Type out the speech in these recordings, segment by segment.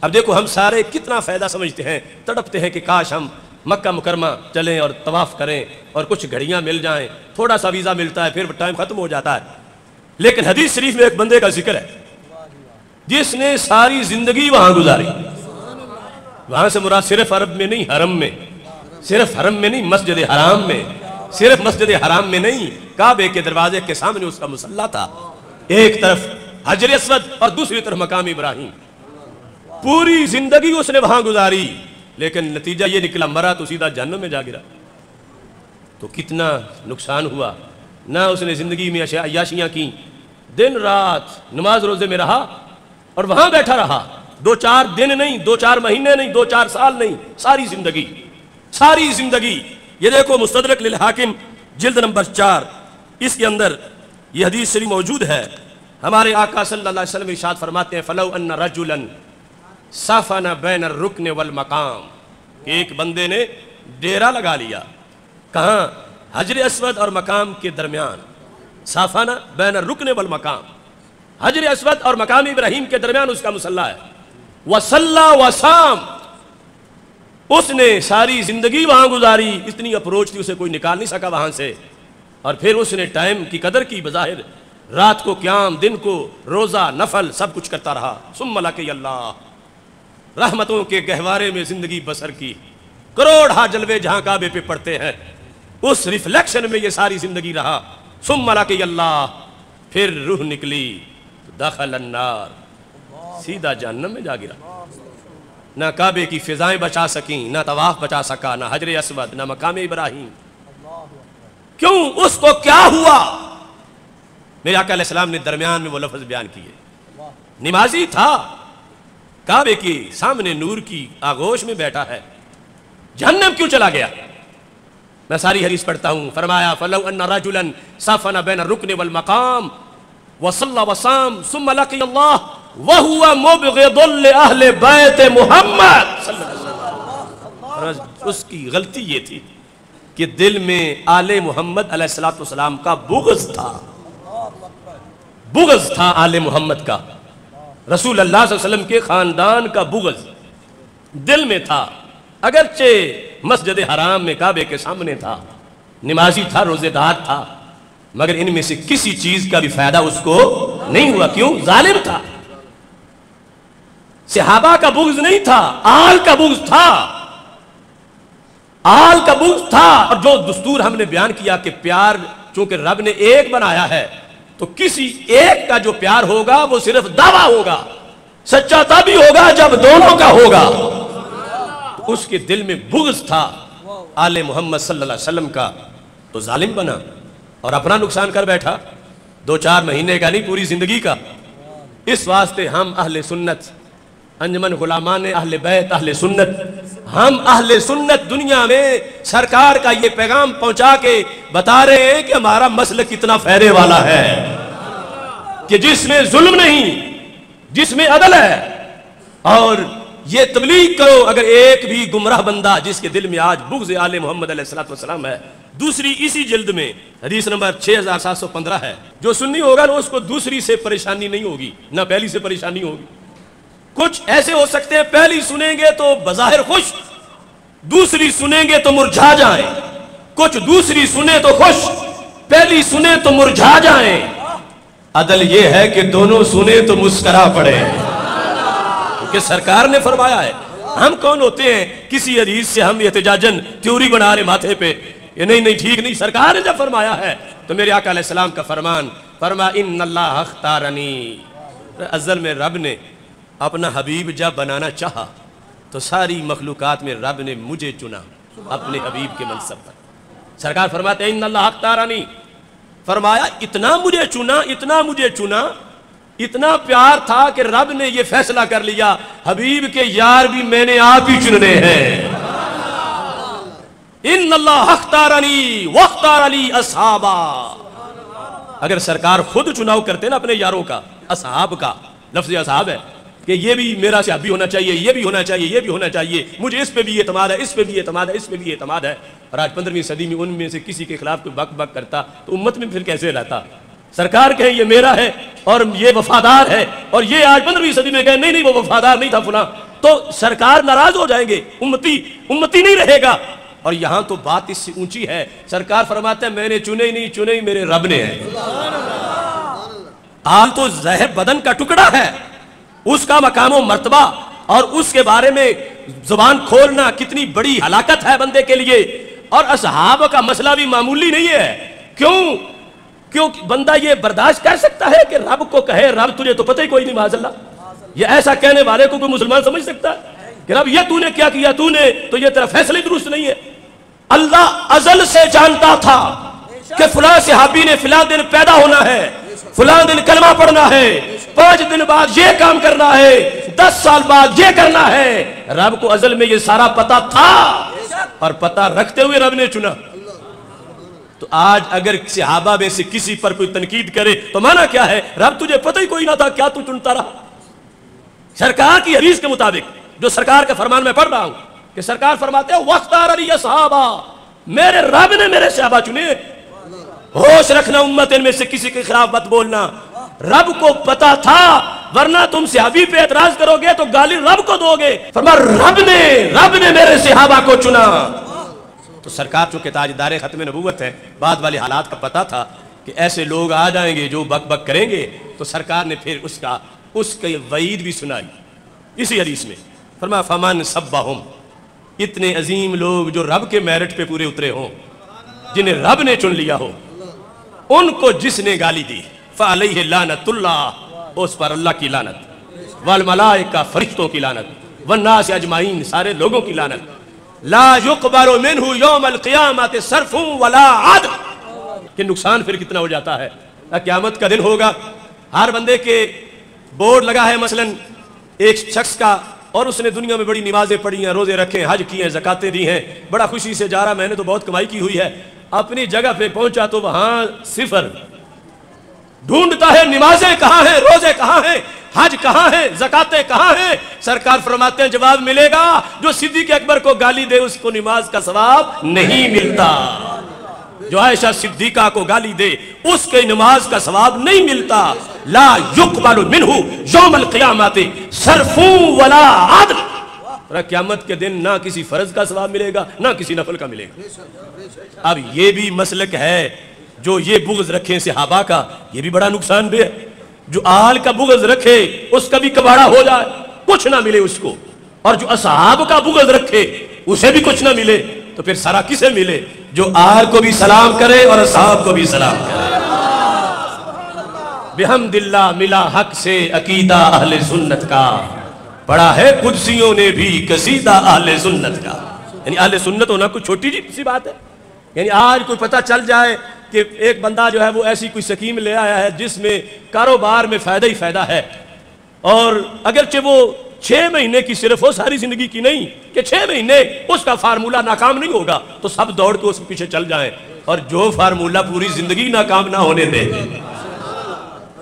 اب دیکھو ہم سارے کتنا فائدہ سمجھتے ہیں، تڑپتے ہیں کہ کاش ہم مکہ مکرمہ چلیں اور طواف کریں اور کچھ گھڑیاں مل جائیں، تھوڑا سا ویزا ملتا ہے پھر ٹائم ختم ہو جاتا ہے. لیکن حدیث شریف میں ایک بندے کا ذکر ہے جس نے ساری زندگی وہاں گزاری. وہاں سے مراد صرف عرب میں نہیں، حرم میں، صرف حرم میں نہیں، مسجد حرام میں، صرف مسجد حرام میں نہیں، کعبے کے دروازے کے سامنے اس کا مصلی تھا، ایک طرف حجر اسود اور دوسری طرف مقام ابراہیم. پوری زندگی اس نے وہاں گزاری، لیکن نتیجہ یہ نکلا مرا تو سیدھا جہنم میں جا گرا. تو کتنا نقصان ہوا. نہ اس نے زندگی میں عیاشیاں کی، دن رات نماز روزے میں رہا اور وہاں بیٹھا رہا، 2-4 دن نہیں، 2-4 مہینے نہیں، 2-4 سال نہیں، ساری زندگی، ساری زندگی. یہ دیکھو مستدرک للحاکم جلد نمبر 4، اس کے اندر یہ حدیث شریف موجود ہے. ہمارے آقا صلی اللہ علیہ وسلم ارشاد فرماتے ہیں فَلَوْ أَنَّ رَجُلًا سَفَنَ بَيْنَ الرُّكْنِ وَالْمَقَامِ، کہ ایک بندے نے ڈیرا لگا لیا. کہاں؟ حجر اسود اور مقام کے درمیان. سَفَنَ بَيْنَ الرُّكْنِ وَالْمَقَامِ، حجر اسود اور مقام ابراہیم کے درمیان اس کا مصلی ہے. وَصَلَّى وَصَامَ، اس نے ساری زندگی وہاں گزاری، اتنی اپروچ تھی اسے کوئی نکال نہیں سکا وہاں سے. اور پھر اس نے ٹائم کی قدر کی، بظاہر رات کو قیام، دن کو روزہ، نفل سب کچھ کرتا رہا. ثم لقی اللہ، رحمتوں کے گہوارے میں زندگی بسر کی، کروڑ ہا جلوے جہاں کعبے پہ پڑتے ہیں، اس ریفلیکشن میں یہ ساری زندگی رہا. ثم لقی اللہ، پھر روح نکلی، دخل النار، سیدھا جہنم میں جا گرا. نہ کعبے کی فضائیں بچا سکیں، نہ طواف بچا سکا، نہ حجر اسود، نہ مقام ابراہیم. کیوں؟ اس کو کیا ہوا؟ میرے آقا علیہ السلام نے درمیان میں وہ لفظ بیان کیے. نمازی تھا، کعبے کے سامنے نور کی آغوش میں بیٹھا ہے، جہنم کیوں چلا گیا؟ میں ساری حدیث پڑھتا ہوں. فرمایا فَلَوْ أَنَّ رَجُلًا سَفَنَ بَيْنَ الرُّكْنِ وَالْمَقَامِ وَصَلَّى وَصَامَ ثُمَّ لَقِيَ اللَّهَ وَهُوَ مُبْغِضٌ لِأَهْلِ بَيْتِ محمد صلی اللہ علیہ وسلم. اس کی غلطی یہ تھی کہ دل میں آل محمد علیہ السلام کا بغض تھا، بغض تھا آل محمد کا، رسول اللہ صلی اللہ علیہ وسلم کے خاندان کا بغض دل میں تھا. اگرچہ مسجد حرام میں کعبے کے سامنے تھا، نمازی تھا، روزے دار تھا، مگر ان میں سے کسی چیز کا بھی فائدہ اس کو نہیں ہوا. کیوں؟ ظالم تھا. صحابہ کا بغض نہیں تھا، آل کا بغض تھا، آل کا بغض تھا. اور جو دستور ہم نے بیان کیا کہ پیار چونکہ رب نے ایک بنایا ہے تو کسی ایک کا جو پیار ہوگا وہ صرف دعویٰ ہوگا، سچا تبھی ہوگا جب دونوں کا ہوگا. تو اس کے دل میں بغض تھا آل محمد صلی اللہ علیہ وسلم کا، تو ظالم بنا اور اپنا نقصان کر بیٹھا. 2-4 مہینے کا نہیں، پوری زندگی کا. اس واسطے ہم اہل سنت، انجمن غلامان اہل بیت، اہل سنت، ہم اہل سنت دنیا میں سرکار کا یہ پیغام پہنچا کے بتا رہے ہیں کہ ہمارا مسلک کتنا پھیرے والا ہے، کہ جس میں ظلم نہیں، جس میں عدل ہے. اور یہ تبلیغ کرو. اگر ایک بھی گمراہ بندہ جس کے دل میں آج بغض آل محمد علیہ السلام ہے، دوسری اسی جلد میں حدیث نمبر 6715 ہے، جو سنی ہوگا نا اس کو دوسری سے پریشانی نہیں ہوگی، نہ پہلی سے پریشانی ہوگی. کچھ ایسے ہو سکتے ہیں پہلی سنیں گے تو بظاہر خوش، دوسری سنیں گے تو مرجھا جائیں. کچھ دوسری سنیں تو خوش، پہلی سنیں تو مرجھا جائیں. عدل یہ ہے کہ دونوں سنیں تو مسکرا پڑے، کیونکہ سرکار نے فرمایا ہے. ہم کون ہوتے ہیں کسی حدیث سے ہم احتجاجن تیوری بنا رہے ماتھے پہ، یہ نہیں ٹھیک نہیں. سرکار نے جب فرمایا ہے تو میرے آقا علیہ السلام کا فرمان، فرمایا ان اللہ اختارنی. ازل میں رب نے اپنا حبیب جب بنانا چاہا تو ساری مخلوقات میں رب نے مجھے چنا اپنے حبیب کے منصب پر. سرکار فرماتے ہیں ان اللہ اختارنی، فرمایا اتنا مجھے چنا، اتنا مجھے چنا، اتنا پیار تھا کہ رب نے یہ فیصلہ کر لیا حبیب کے یار بھی میں نے آپ ہی چننے ہیں. ان اللہ اختارنی واختار لی اصحابا. اگر سرکار خود چناؤ کرتے نا اپنے یاروں کا، اصحاب کا لفظ اصحاب ہے کہ یہ بھی میرا صحابی ہونا چاہیے، یہ بھی ہونا چاہیے، یہ بھی ہونا چاہیے، مجھے اس پہ بھی اعتماد ہے، اس پہ بھی اعتماد ہے، اس پہ بھی اعتماد ہے. اور آج 15ویں صدی میں ان میں سے کسی کے خلاف کوئی بک بک کرتا تو امت میں پھر کیسے رہتا؟ سرکار کہیں یہ میرا ہے اور یہ وفادار ہے، اور یہ آج 15ویں صدی میں کہیں نہیں وہ وفادار نہیں تھا فلاں. تو سرکار ناراض ہو جائیں گے، امتی نہیں رہے گا۔ اور یہاں تو بات اس سے اونچی ہے، سرکار فرماتے ہیں میں نے چنے ہی نہیں، چنے ہی میرے رب نے ہے۔ آل تو زہر بدن کا ٹکڑا ہے، اس کا مقام و مرتبہ اور اس کے بارے میں زبان کھولنا کتنی بڑی ہلاکت ہے بندے کے لیے۔ اور اصحاب کا مسئلہ بھی معمولی نہیں ہے۔ کیوں بندہ یہ برداشت کر سکتا ہے کہ رب کو کہے رب تجھے تو پتہ ہی کوئی نہیں معاذ اللہ؟ یہ ایسا کہنے والے کو کوئی مسلمان سمجھ سکتا ہے کہ رب یہ تو نے کیا کیا، تو نے تو یہ تیرا فیصلہ ہی درست نہیں ہے؟ اللہ ازل سے جانتا تھا کہ فلاں صحابی نے فلاں دن پیدا ہونا ہے، فلاں دن کلمہ پڑھنا ہے، 5 دن بعد یہ کام کرنا ہے، 10 سال بعد یہ کرنا ہے۔ رب کو ازل میں یہ سارا پتا تھا اور پتا رکھتے ہوئے رب نے چنا۔ تو آج اگر صحابہ میں سے کسی پر کوئی تنقید کرے تو معنی کیا ہے؟ رب تجھے پتہ ہی کوئی نہ تھا، کیا تو چنتا رہا؟ سرکار کی حدیث کے مطابق جو سرکار کا فرمان میں پڑھ رہا ہوں کہ سرکار فرماتے ہیں وَاخْتَارَ لِيَ صحابہ، میرے رب نے میرے صحابہ چنے۔ ہوش رکھنا امت ان میں سے کسی کے خلاف مت بولنا، رب کو پتا تھا، ورنہ تم صحابی پہ اعتراض کرو گے تو گالی رب کو دو گے۔ فرمایا رب نے میرے صحابہ کو چنا۔ تو سرکار چونکہ تاجدار ختم نبوت ہے، بعد والے حالات کا پتا تھا کہ ایسے لوگ آ جائیں گے جو بک بک کریں گے، تو سرکار نے پھر اس کا وعید بھی سنائی اسی حدیث میں۔ فرمایا فمن سبہم، اتنے عظیم لوگ جو رب کے میرٹ پہ پورے اترے ہوں، جنہیں رب نے چن لیا ہو، ان کو جس نے گالی دی فعلیہ لعنت اللہ، اس پر اللہ کی لعنت، والملائکہ فرشتوں کی لعنت، والناس اجمعین سارے لوگوں کی لعنت، لا یقبل منہ یوم القیامت صرف ولا عدل۔ کہ نقصان پھر کتنا ہو جاتا ہے۔ قیامت کا دن ہوگا، ہر بندے کے بورڈ لگا ہے مثلا ایک شخص کا، اور اس نے دنیا میں بڑی نمازیں پڑھی ہیں، روزے رکھے ہیں، حج کیے ہیں، زکاتیں دی ہیں، بڑا خوشی سے جا رہا میں نے تو بہت کمائی کی ہوئی ہے، اپنی جگہ پہ پہنچا تو وہاں صفر، ڈھونڈتا ہے نمازیں کہاں ہیں، روزے کہاں ہیں، حج کہاں ہیں، زکاتیں کہاں ہیں؟ سرکار فرماتے ہیں جواب ملے گا جو صدیق اکبر کو گالی دے اس کو نماز کا ثواب نہیں ملتا، جو عائشہ صدیقہ کو گالی دے اس کے نماز کا ثواب نہیں ملتا۔ لا یقبل منہ یوم القیامت صرف ولا عدل۔ قیامت کے دن نہ کسی فرض کا ثواب ملے گا نہ کسی نفل کا ملے گا۔ اب یہ بھی مسلک ہے، جو یہ بغض رکھیں صحابہ کا، یہ بھی بڑا نقصان دہ ہے۔ جو آل کا بغض رکھے اس کا بھی کباڑا ہو جائے، کچھ نہ ملے اس کو، اور جو اصحاب کا بغض رکھے اسے بھی کچھ نہ ملے، تو پھر سارا کسے ملے؟ جو آل کو بھی سلام کرے اور اصحاب کو بھی سلام کرے۔ بحمد اللہ ملا حق سے عقیدہ اہل سنت کا، پڑھا ہے قدسیوں نے بھی قصیدہ اہل سنت کا۔ یعنی اہل سنت ہونا کوئی چھوٹی جی سی بات ہے؟ یعنی آج کوئی پتہ چل جائے کہ ایک بندہ جو ہے وہ ایسی کوئی سکیم لے آیا ہے جس میں کاروبار میں فائدہ ہی فائدہ ہے، اور اگرچہ وہ 6 مہینے کی صرف ہو، ساری زندگی کی نہیں، کہ 6 مہینے اس کا فارمولہ ناکام نہیں ہوگا تو سب دوڑ کے اس کے پیچھے چل جائیں، اور جو فارمولہ پوری زندگی ناکام نہ ہونے دے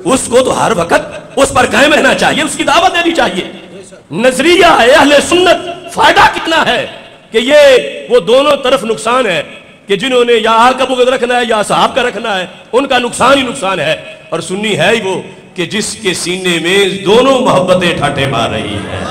اس کو تو ہر وقت اس پر قائم رہنا چاہیے، اس کی دعوت دینی چاہیے۔ نظریہ ہے اہل سنت، فائدہ کتنا ہے کہ یہ وہ دونوں طرف نقصان ہے، کہ جنہوں نے یا آل کا بغض رکھنا ہے یا صحاب کا رکھنا ہے ان کا نقصان ہی نقصان ہے، اور سنی ہے ہی وہ کہ جس کے سینے میں دونوں محبتیں ٹھاٹے مار رہی ہیں۔